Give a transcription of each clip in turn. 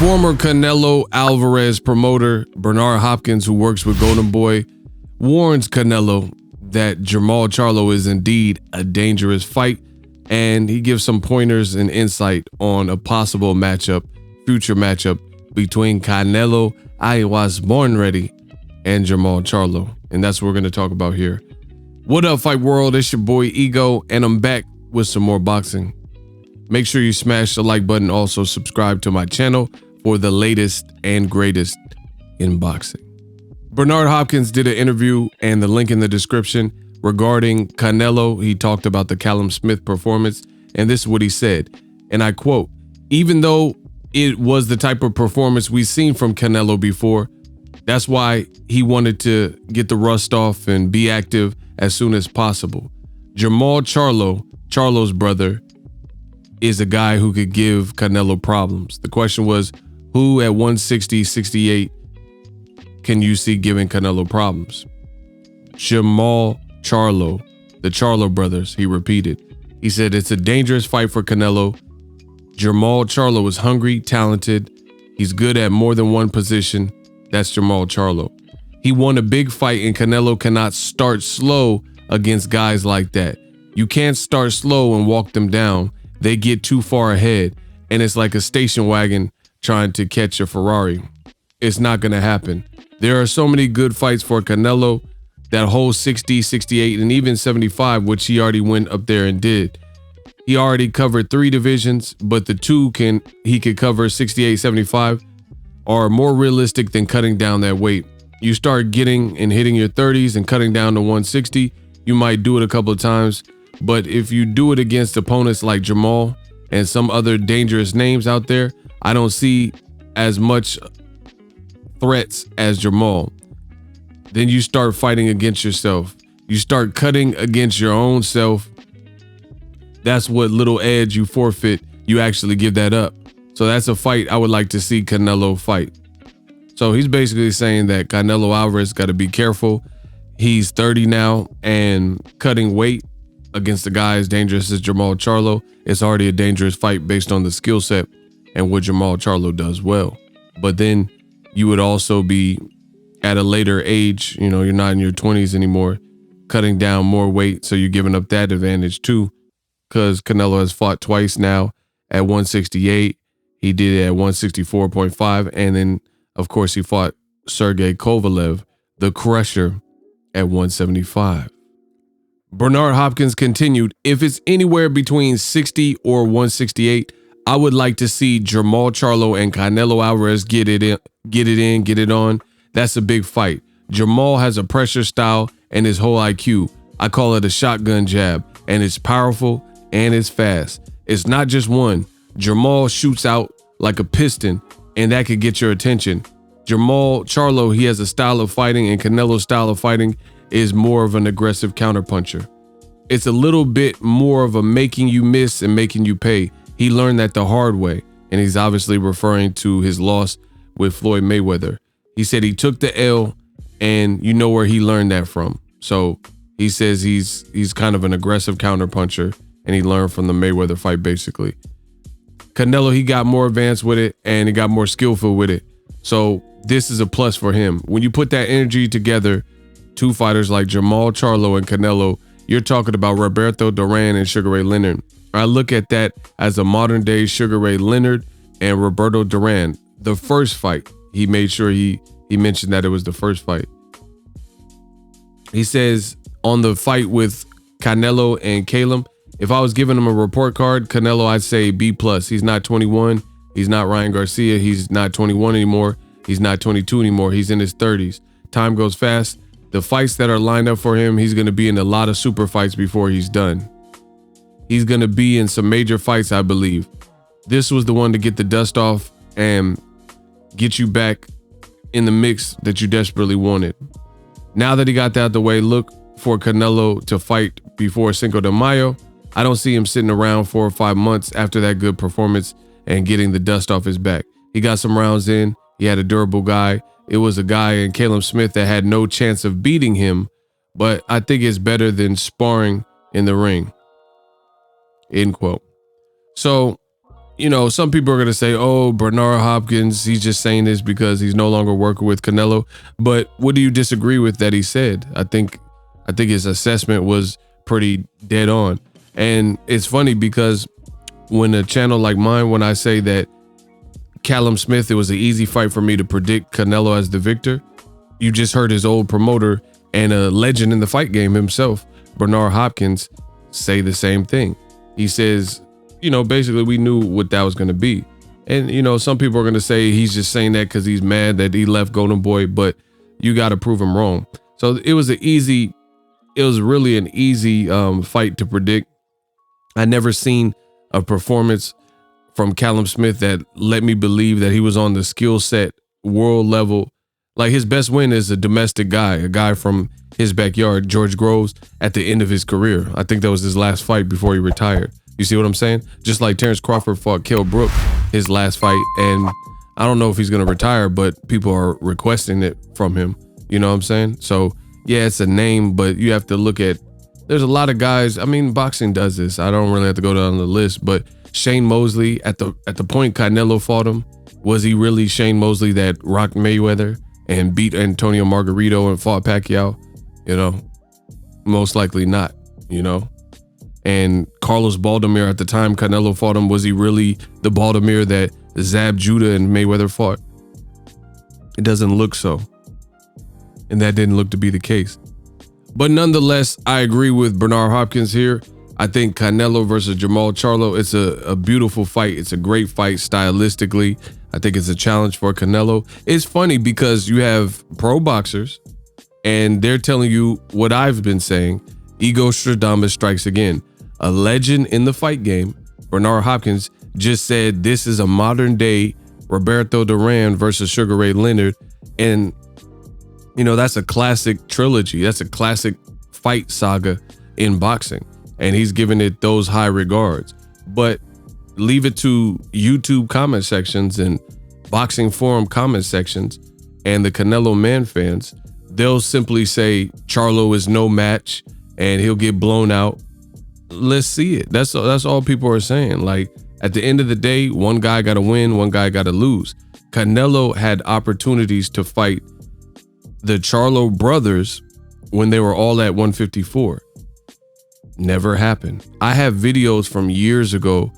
Former Canelo Alvarez promoter Bernard Hopkins, who works with Golden Boy, warns Canelo that Jermall Charlo is indeed a dangerous fight, and he gives some pointers and insight on a possible future matchup between Canelo I was born ready and Jermall Charlo. And that's what we're going to talk about here. What up, Fight World? It's your boy Ego, and I'm back with some more boxing. Make sure you smash the like button. Also subscribe to my channel for the latest and greatest in boxing. Bernard Hopkins did an interview, and the link in the description, regarding Canelo. He talked about the Callum Smith performance, and this is what he said, and I quote, "Even though it was the type of performance we've seen from Canelo before, that's why he wanted to get the rust off and be active as soon as possible. Jermall Charlo, Charlo's brother, is a guy who could give Canelo problems." The question was, who at 160, 68 can you see giving Canelo problems? Jermall Charlo, the Charlo brothers, he repeated. He said, "It's a dangerous fight for Canelo. Jermall Charlo is hungry, talented. He's good at more than one position. That's Jermall Charlo. He won a big fight, and Canelo cannot start slow against guys like that. You can't start slow and walk them down. They get too far ahead, and it's like a station wagon trying to catch a Ferrari. It's not going to happen. There are so many good fights for Canelo. That whole 60, 68, and even 75, which he already went up there and did. He already covered 3 divisions, but the 2 he could cover 68, 75 are more realistic than cutting down that weight. You start getting and hitting your 30s and cutting down to 160, you might do it a couple of times, but if you do it against opponents like Jermall and some other dangerous names out there, I don't see as much threats as Jermall. Then you start fighting against yourself. You start cutting against your own self. That's what little edge you forfeit. You actually give that up. So that's a fight I would like to see Canelo fight." So he's basically saying that Canelo Alvarez got to be careful. He's 30 now, and cutting weight against a guy as dangerous as Jermall Charlo is already a dangerous fight based on the skill set and what Jermall Charlo does well. But then you would also be at a later age, you're not in your 20s anymore, cutting down more weight, so you're giving up that advantage too, because Canelo has fought twice now at 168. He did it at 164.5, and then, of course, he fought Sergey Kovalev, the Crusher, at 175. Bernard Hopkins continued, "If it's anywhere between 60 or 168, I would like to see Jermall Charlo and Canelo Alvarez get it on. That's a big fight. Jermall has a pressure style and his whole IQ. I call it a shotgun jab, and it's powerful and it's fast. It's not just one. Jermall shoots out like a piston, and that could get your attention. Jermall Charlo, he has a style of fighting, and Canelo's style of fighting is more of an aggressive counterpuncher. It's a little bit more of a making you miss and making you pay. He learned that the hard way, and he's obviously referring to his loss with Floyd Mayweather. He said he took the L, and you know where he learned that from. So he says he's kind of an aggressive counterpuncher, and he learned from the Mayweather fight, basically. Canelo, he got more advanced with it, and he got more skillful with it. So this is a plus for him. When you put that energy together, two fighters like Jermall Charlo and Canelo, you're talking about Leonard-Duran and Sugar Ray Leonard. I look at that as a modern day Sugar Ray Leonard and Leonard-Duran. The first fight, he made sure he mentioned that it was the first fight. He says on the fight with Canelo and Caleb, if I was giving him a report card, Canelo, I'd say B+. He's not 21. He's not Ryan Garcia. He's not 21 anymore. He's not 22 anymore. He's in his 30s. Time goes fast. The fights that are lined up for him, he's going to be in a lot of super fights before he's done. He's going to be in some major fights, I believe. This was the one to get the dust off and get you back in the mix that you desperately wanted. Now that he got that out of the way, look for Canelo to fight before Cinco de Mayo. I don't see him sitting around 4 or 5 months after that good performance and getting the dust off his back. He got some rounds in. He had a durable guy. It was a guy in Caleb Smith that had no chance of beating him, but I think it's better than sparring in the ring. End quote. So some people are going to say, oh, Bernard Hopkins, he's just saying this because he's no longer working with Canelo. But what do you disagree with that he said? I think his assessment was pretty dead on. And it's funny because when a channel like mine, when I say that Callum Smith, it was an easy fight for me to predict Canelo as the victor, you just heard his old promoter and a legend in the fight game himself, Bernard Hopkins, say the same thing. He says, basically we knew what that was going to be. And, some people are going to say he's just saying that because he's mad that he left Golden Boy, but you got to prove him wrong. So it was really an easy fight to predict. I never seen a performance from Callum Smith that let me believe that he was on the skill set world level. Like, his best win is a domestic guy, a guy from his backyard, George Groves, at the end of his career. I think that was his last fight before he retired. You see what I'm saying? Just like Terrence Crawford fought Kell Brook, his last fight. And I don't know if he's going to retire, but people are requesting it from him. You know what I'm saying? So, yeah, it's a name, but you have to look at, there's a lot of guys. I mean, boxing does this. I don't really have to go down the list, but Shane Mosley, at the point Canelo fought him, was he really Shane Mosley that rocked Mayweather and beat Antonio Margarito and fought Pacquiao? Most likely not, And Carlos Baldomir, at the time Canelo fought him, was he really the Baldomir that Zab Judah and Mayweather fought? It doesn't look so. And that didn't look to be the case. But nonetheless, I agree with Bernard Hopkins here. I think Canelo versus Jermall Charlo, it's a beautiful fight. It's a great fight stylistically. I think it's a challenge for Canelo. It's funny because you have pro boxers and they're telling you what I've been saying. Ego Stradamus strikes again. A legend in the fight game, Bernard Hopkins, just said this is a modern day Roberto Duran versus Sugar Ray Leonard. And, that's a classic trilogy. That's a classic fight saga in boxing. And he's giving it those high regards. But leave it to YouTube comment sections and boxing forum comment sections and the Canelo man fans. They'll simply say Charlo is no match and he'll get blown out. Let's see it. That's all people are saying. Like, at the end of the day, one guy got to win, one guy got to lose. Canelo had opportunities to fight the Charlo brothers when they were all at 154. Never happened. I have videos from years ago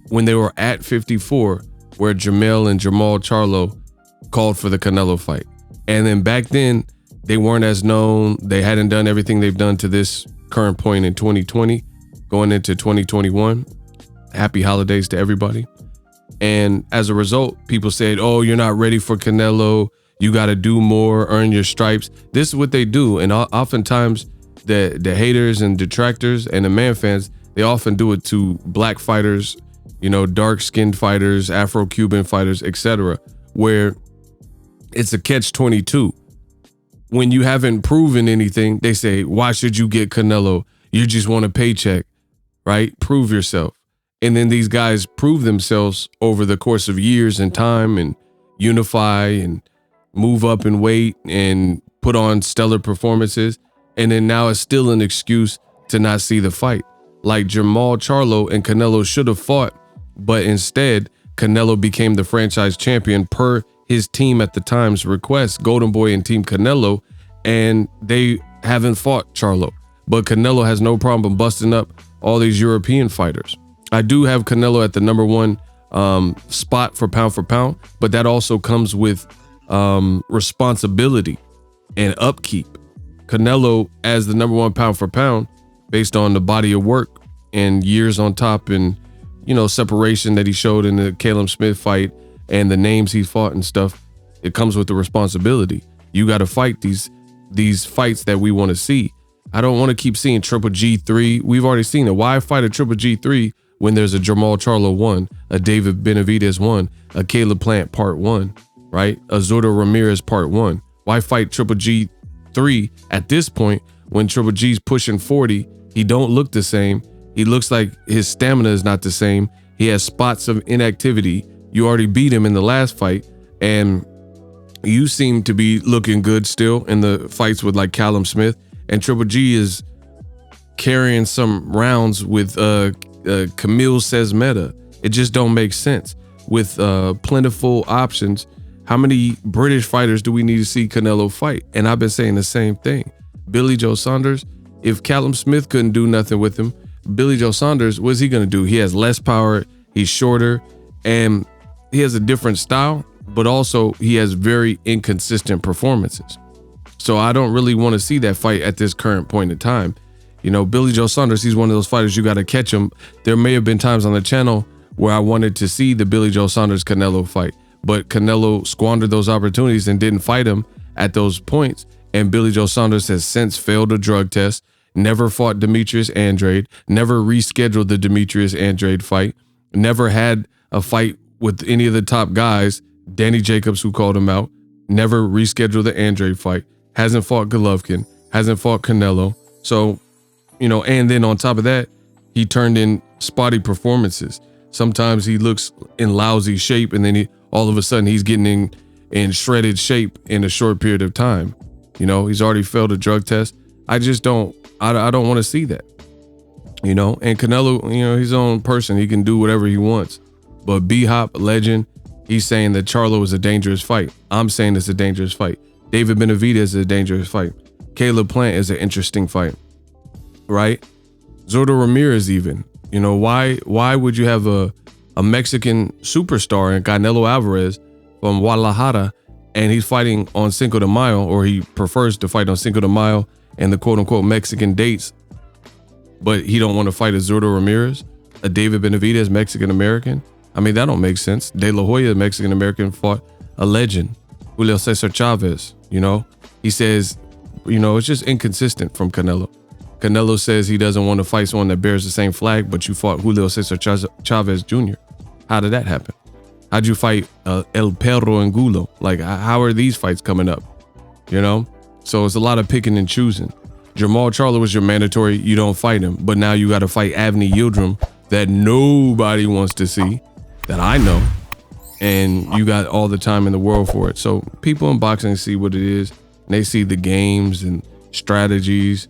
when they were at 54 where Jermall and Jermall Charlo called for the Canelo fight. And then back then, they weren't as known. They hadn't done everything they've done to this current point in 2020, going into 2021. Happy holidays to everybody. And as a result, people said, oh, you're not ready for Canelo. You got to do more, earn your stripes. This is what they do. And oftentimes the haters and detractors and the man fans, they often do it to black fighters, dark-skinned fighters, Afro-Cuban fighters, etc., where it's a catch-22. When you haven't proven anything, they say, why should you get Canelo? You just want a paycheck, right? Prove yourself. And then these guys prove themselves over the course of years and time and unify and move up in weight and put on stellar performances. And then now it's still an excuse to not see the fight. Like Jermall Charlo and Canelo should have fought, but instead Canelo became the franchise champion per his team at the time's request, Golden Boy and Team Canelo, and they haven't fought Charlo. But Canelo has no problem busting up all these European fighters. I do have Canelo at the number one spot for pound, but that also comes with responsibility and upkeep. Canelo as the number one pound, based on the body of work and years on top and, separation that he showed in the Callum Smith fight and the names he fought and stuff, it comes with the responsibility. You got to fight these fights that we want to see. I don't want to keep seeing Triple G3. We've already seen it. Why fight a Triple G3 when there's a Jermall Charlo 1, a David Benavidez 1, a Caleb Plant Part 1, right? A Zurdo Ramirez Part 1. Why fight Triple G3 at this point when Triple G's pushing 40? He don't look the same. He looks like his stamina is not the same. He has spots of inactivity. You already beat him in the last fight, and you seem to be looking good still in the fights with like Callum Smith. And Triple G is carrying some rounds with Camille Says Meta It just don't make sense. With plentiful options, how many British fighters do we need to see Canelo fight? And I've been saying the same thing. Billy Joe Saunders, if Callum Smith couldn't do nothing with him, Billy Joe Saunders, what's he gonna do? He has less power, he's shorter, and he has a different style, but also he has very inconsistent performances. So I don't really want to see that fight at this current point in time. You know, Billy Joe Saunders, he's one of those fighters, you got to catch him. There may have been times on the channel where I wanted to see the Billy Joe Saunders Canelo fight, but Canelo squandered those opportunities and didn't fight him at those points. And Billy Joe Saunders has since failed a drug test, never fought Demetrius Andrade, never rescheduled the Demetrius Andrade fight, never had a fight with any of the top guys, Danny Jacobs, who called him out, never rescheduled the Andrade fight, hasn't fought Golovkin, hasn't fought Canelo. So, you know, and then on top of that, he turned in spotty performances. Sometimes he looks in lousy shape, and then all of a sudden he's getting in shredded shape in a short period of time. You know, he's already failed a drug test. I just don't want to see that. You know, and Canelo, you know, he's his own person. He can do whatever he wants. But BHOP legend, he's saying that Charlo is a dangerous fight. I'm saying it's a dangerous fight. David Benavidez is a dangerous fight. Caleb Plant is an interesting fight, right? Zurdo Ramirez even. You know, why would you have a Mexican superstar in Canelo Alvarez from Guadalajara, and he's fighting on Cinco de Mayo, or he prefers to fight on Cinco de Mayo and the quote-unquote Mexican dates, but he don't want to fight a Zurdo Ramirez, a David Benavidez Mexican-American? I mean, that don't make sense. De La Hoya, Mexican-American, fought a legend, Julio Cesar Chavez, you know? He says, you know, it's just inconsistent from Canelo. Canelo says he doesn't want to fight someone that bears the same flag, but you fought Julio Cesar Chavez Jr. How did that happen? How'd you fight El Perro Angulo? Like, how are these fights coming up? You know? So it's a lot of picking and choosing. Jermall Charlo was your mandatory. You don't fight him. But now you got to fight Avni Yildirim that nobody wants to see, that I know. And you got all the time in the world for it. So people in boxing see what it is. And they see the games and strategies.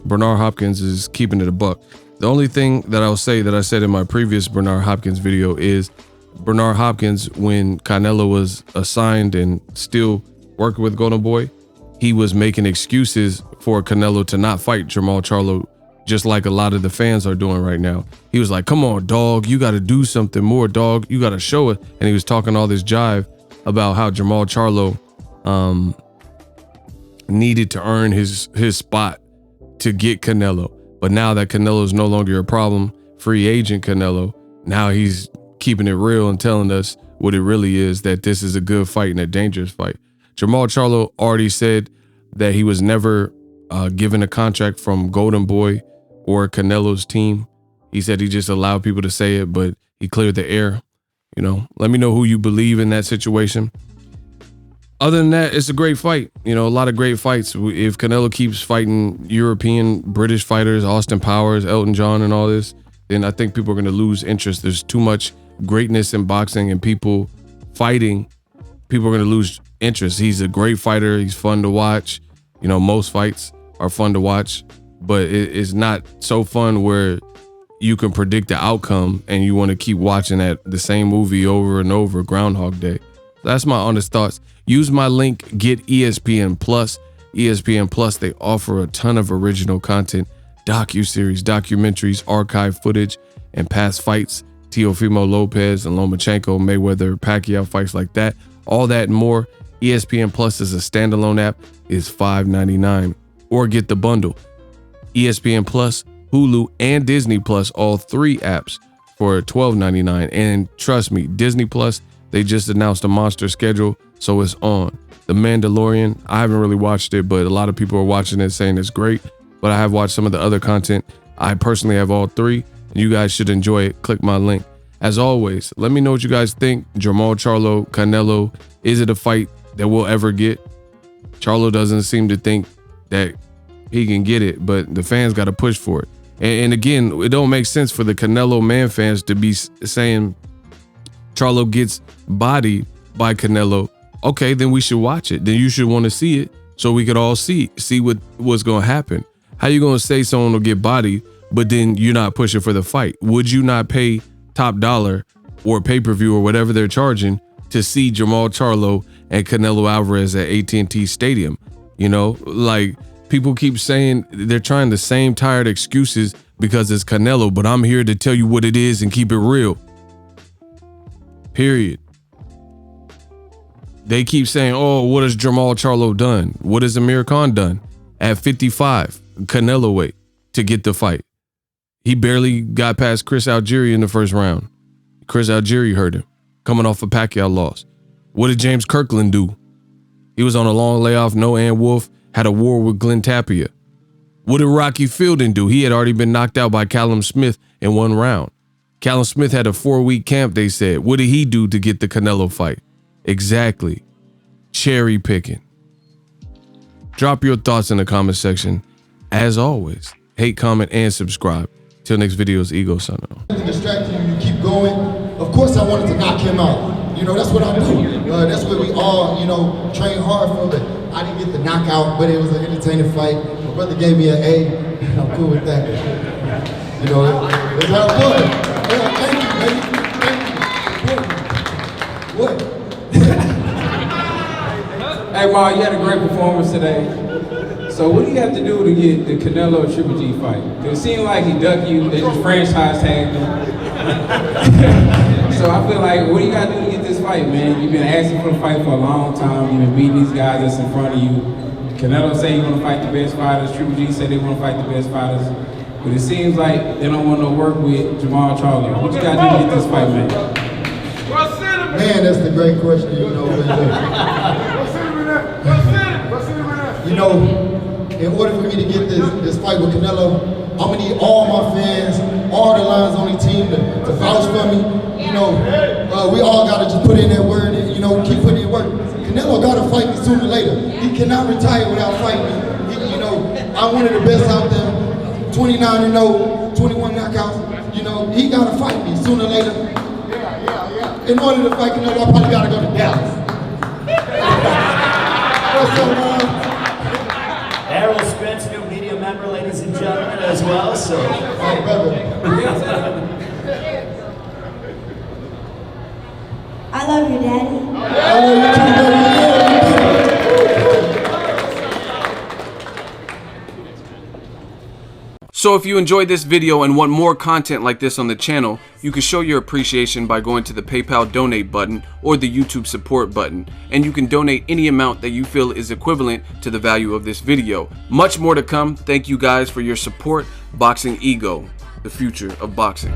Bernard Hopkins is keeping it a buck. The only thing that I'll say that I said in my previous Bernard Hopkins video is Bernard Hopkins, when Canelo was assigned and still working with Golden Boy, he was making excuses for Canelo to not fight Jermall Charlo, just like a lot of the fans are doing right now. He was like, come on, dog, you got to do something more, dog. You got to show it. And he was talking all this jive about how Jermall Charlo needed to earn his spot to get Canelo. But now that Canelo is no longer a problem, free agent Canelo, now he's keeping it real and telling us what it really is, that this is a good fight and a dangerous fight. Jermall Charlo already said that he was never given a contract from Golden Boy or Canelo's team. He said he just allowed people to say it, but he cleared the air. You know, let me know who you believe in that situation. Other than that, it's a great fight. You know, a lot of great fights. If Canelo keeps fighting European, British fighters, Austin Powers, Elton John and all this, then I think people are going to lose interest. There's too much greatness in boxing and people fighting. People are going to lose interest. He's a great fighter. He's fun to watch. You know, most fights are fun to watch, but it's not so fun where you can predict the outcome and you want to keep watching the same movie over and over, Groundhog Day. That's my honest thoughts. Use my link, get ESPN Plus. ESPN Plus, they offer a ton of original content, docuseries, documentaries, archive footage, and past fights. Teofimo Lopez and Lomachenko, Mayweather, Pacquiao, fights like that. All that and more. ESPN Plus is a standalone app, is $5.99. Or get the bundle. ESPN Plus, Hulu, and Disney Plus, all three apps for $12.99. And trust me, Disney Plus, they just announced a monster schedule, so it's on. The Mandalorian, I haven't really watched it, but a lot of people are watching it saying it's great. But I have watched some of the other content. I personally have all three, and you guys should enjoy it. Click my link. As always, let me know what you guys think. Jermall Charlo, Canelo, is it a fight that we'll ever get? Charlo doesn't seem to think that he can get it, but the fans got to push for it. And again, it don't make sense for the Canelo man fans to be saying Charlo gets bodied by Canelo. Okay, then we should watch it. Then you should want to see it so we could all see what's going to happen. How you going to say someone will get bodied, but then you're not pushing for the fight? Would you not pay top dollar or pay-per-view or whatever they're charging to see Jermall Charlo and Canelo Alvarez at AT&T Stadium. You know, like, people keep saying they're trying the same tired excuses because it's Canelo, but I'm here to tell you what it is and keep it real. Period. They keep saying, oh, what has Jermall Charlo done? What has Amir Khan done at 55, Canelo weight, to get the fight? He barely got past Chris Algieri in the first round. Chris Algieri hurt him, coming off a Pacquiao loss. What did James Kirkland do? He was on a long layoff, no Ann Wolfe, had a war with Glenn Tapia. What did Rocky Fielding do? He had already been knocked out by Callum Smith in one round. Callum Smith had a 4-week camp, they said. What did he do to get the Canelo fight? Exactly. Cherry picking. Drop your thoughts in the comment section. As always, hate, comment, and subscribe. Till next video's Ego signing off. Distracting you, you keep going. Of course I wanted to knock him out. You know, that's what I do. That's what we all, you know, train hard for, but I didn't get the knockout, but it was an entertaining fight. My brother gave me an A, and I'm cool with that. You know, that's how it was. Yeah, thank you, baby. Thank you. What? Hey, Ma, you had a great performance today. So what do you have to do to get the Canelo Triple G fight? Because it seemed like he ducked you, they just franchise tagged him. So I feel like, what do you got to do to get this fight, man? You've been asking for the fight for a long time. You've been beating these guys that's in front of you. Canelo say you want to fight the best fighters. Triple G say they want to fight the best fighters. But it seems like they don't want to work with Jermall Charlo. What you got to do to get this fight, man? Man, that's the great question, you know. You know, in order for me to get this fight with Canelo, I'm gonna need all my fans, all the Lions Only team to vouch for me. You know, we all gotta just put in that word and, you know, keep putting in work. Canelo gotta fight me sooner or later. He cannot retire without fighting me. You know, I'm one of the best out there. 29-0, 21 knockouts. You know, he gotta fight me sooner or later. In order to fight Canelo, I probably gotta go to Dallas. What's up, man? Errol Spence, new media member, ladies and gentlemen, as well. So, Oh, brother. I love you, Daddy. Oh, you too, brother. So if you enjoyed this video and want more content like this on the channel, you can show your appreciation by going to the PayPal donate button or the YouTube support button, and you can donate any amount that you feel is equivalent to the value of this video. Much more to come. Thank you guys for your support. Boxingego, the future of boxing.